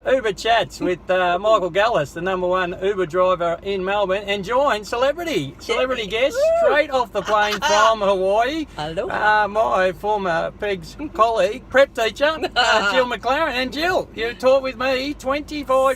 Uber chats with Michael Gallis, the #1 Uber driver in Melbourne, and joined celebrity guest straight off the plane from Hawaii. Hello. My former Peg's colleague, prep teacher, Jill McLaren. And Jill, you taught with me 22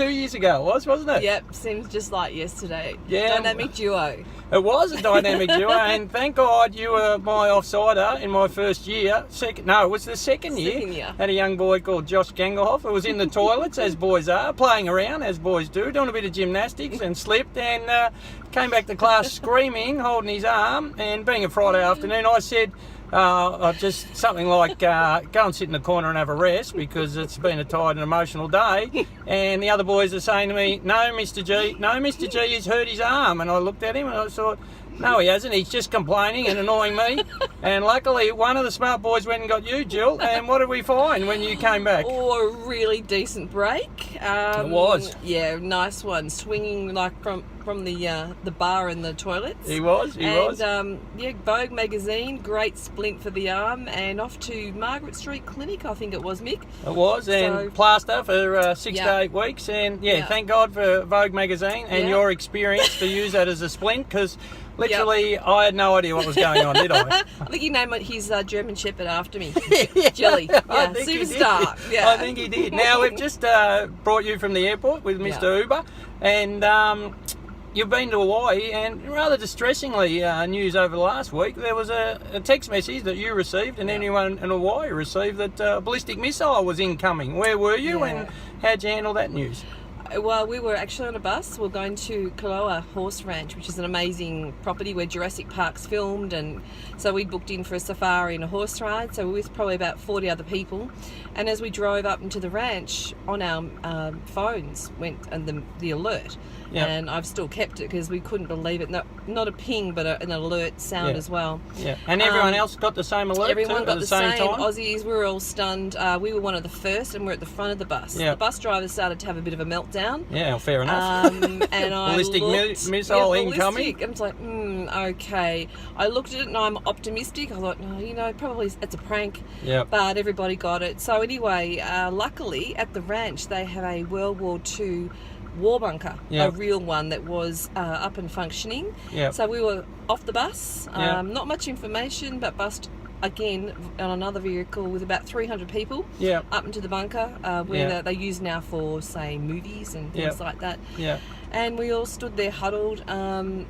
years ago wasn't it? Yep, seems just like yesterday. Yeah. Dynamic duo. It was a dynamic duo, and thank God you were my offsider in my first year. It was the second year. Had a young boy called Josh Gangelhoff who was in the toilets, as boys are, playing around, as boys do, doing a bit of gymnastics, and slipped and came back to class screaming, holding his arm. And being a Friday afternoon, I said, just something like, go and sit in the corner and have a rest because it's been a tired and emotional day. And the other boys are saying to me, no, Mr. G, he's hurt his arm. And I looked at him and I thought, no, he hasn't. He's just complaining and annoying me. And luckily, one of the smart boys went and got you, Jill. And what did we find when you came back? Oh, a really decent break. It was. Yeah, nice one. Swinging like from the bar in the toilets. He was. Vogue magazine, great splint for the arm, and off to Margaret Street Clinic, I think it was, Mick. It was, and plaster for 6 to 8 weeks. And thank God for Vogue magazine and your experience to use that as a splint, because literally I had no idea what was going on, did I? I think he named his German Shepherd after me. Jilly. I think superstar. He did. I think he did. Now, we've just brought you from the airport with Mr. Uber, and you've been to Hawaii, and rather distressingly, news over the last week, there was a text message that you received and anyone in Hawaii received that a ballistic missile was incoming. Where were you and how'd you handle that news? Well, we were actually on a bus. We're going to Kaloa Horse Ranch, which is an amazing property where Jurassic Park's filmed, and so we booked in for a safari and a horse ride. So we were probably about 40 other people, and as we drove up into the ranch, on our phones went and the alert. Yep. And I've still kept it because we couldn't believe it. Not a ping, but an alert sound as well. Yeah, and everyone else got the same alert. Everyone got at the same time. Aussies, we were all stunned. We were one of the first, and we're at the front of the bus. Yep. The bus driver started to have a bit of a meltdown. Yeah, fair enough. And ballistic missile incoming. I was like, okay. I looked at it and I'm optimistic. I thought, no, probably it's a prank. Yeah. But everybody got it. So anyway, luckily at the ranch they have a World War II war bunker, a real one that was up and functioning. Yep. So we were off the bus, Yep. not much information, but bussed again on another vehicle with about 300 people up into the bunker where they use now for, say, movies and things like that. Yeah. And we all stood there huddled.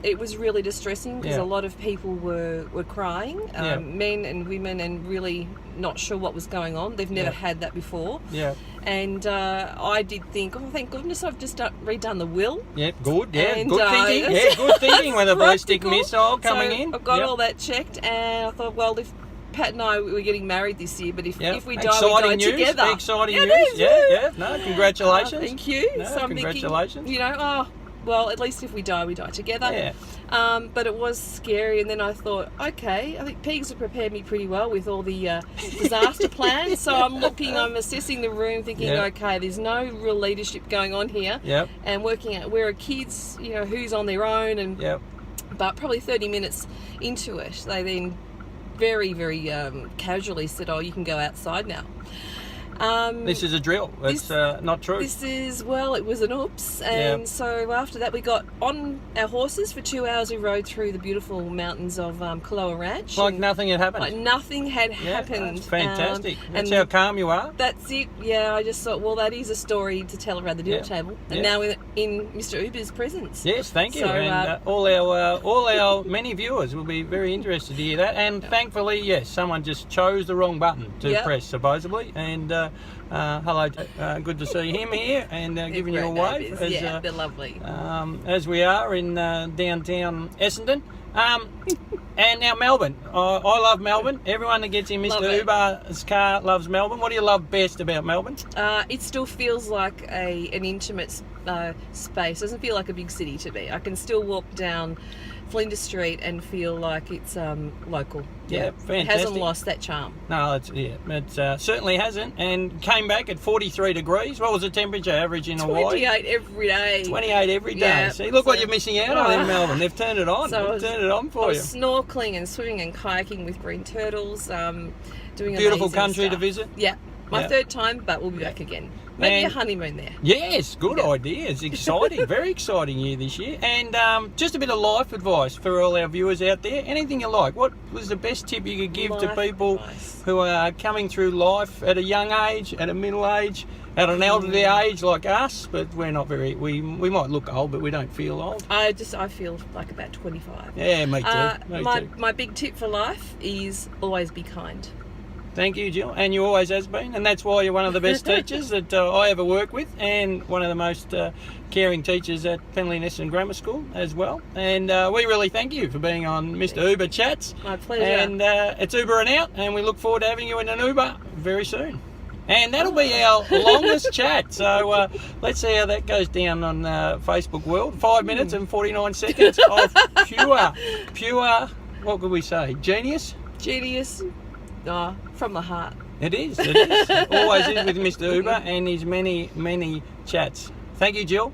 It was really distressing because a lot of people were crying, men and women, and really not sure what was going on. They've never had that before. Yeah. And I did think, thank goodness I've just redone the will. Yeah, good. Yeah, and, good thinking. Yeah, good thinking with a ballistic missile coming in. I've got all that checked, and I thought, well, if Pat and I were getting married this year, but if we die, we die together. Exciting news. Yeah. No, congratulations. Thank you. No, so I'm congratulations. thinking, well, at least if we die together. Yeah. But it was scary, and then I thought, okay, I think Pegs have prepared me pretty well with all the disaster plans. So I'm assessing the room, thinking, okay, there's no real leadership going on here. Yep. And working out where are kids, who's on their own, and but probably 30 minutes into it, they then very, very casually said, you can go outside now. This is a drill. It's not true. This is, it was an oops. And so after that, we got on our horses for 2 hours. We rode through the beautiful mountains of Kaloa Ranch. Like nothing had happened. Like nothing had happened. That's fantastic. That's how calm you are. That's it. Yeah, I just thought, that is a story to tell around the dinner table. And now in Mr. Uber's presence. Yes, thank you. So, and all our many viewers will be very interested to hear that. And thankfully, yes, someone just chose the wrong button to press, supposedly. And hello, good to see him here and giving you a wave. They're lovely. As we are in downtown Essendon. And now Melbourne. I love Melbourne. Everyone that gets in Mr. Uber's car loves Melbourne. What do you love best about Melbourne? It still feels like an intimate space. It doesn't feel like a big city to me. I can still walk down Flinders Street and feel like it's local. Yeah, fantastic. It hasn't lost that charm. No, it certainly hasn't. And came back at 43 degrees. What was the temperature average in Hawaii? 28 every day. 28 every day. Yeah, See, look what you're missing out on in Melbourne. They've turned it on. They've turned it on for you. I was snorkeling and swimming and kayaking with green turtles. Doing beautiful amazing country stuff. to visit. Yeah, my third time, but we'll be back again. Maybe a And- honeymoon there. Yes, good idea. It's exciting, very exciting year this year. And just a bit of life advice for all our viewers out there. Anything you like. What was the best tip you could give to Life people advice. who are coming through life at a young age, at a middle age, at an elderly age like us? But we're not very. We might look old, but we don't feel old. I feel like about 25. Yeah, me too. Me too. My big tip for life is always be kind. Thank you, Jill, and you always has been, and that's why you're one of the best teachers that I ever work with, and one of the most caring teachers at Penley Nesson Grammar School as well. And we really thank you for being on Mr. Uber Chats. My pleasure. And it's Uber and out, and we look forward to having you in an Uber very soon. And that'll be our longest chat. So let's see how that goes down on Facebook World. 5 minutes and 49 seconds of pure, what could we say? Genius? Genius. From the heart. It is. Always is with Mr. Uber and his many, many chats. Thank you, Jill.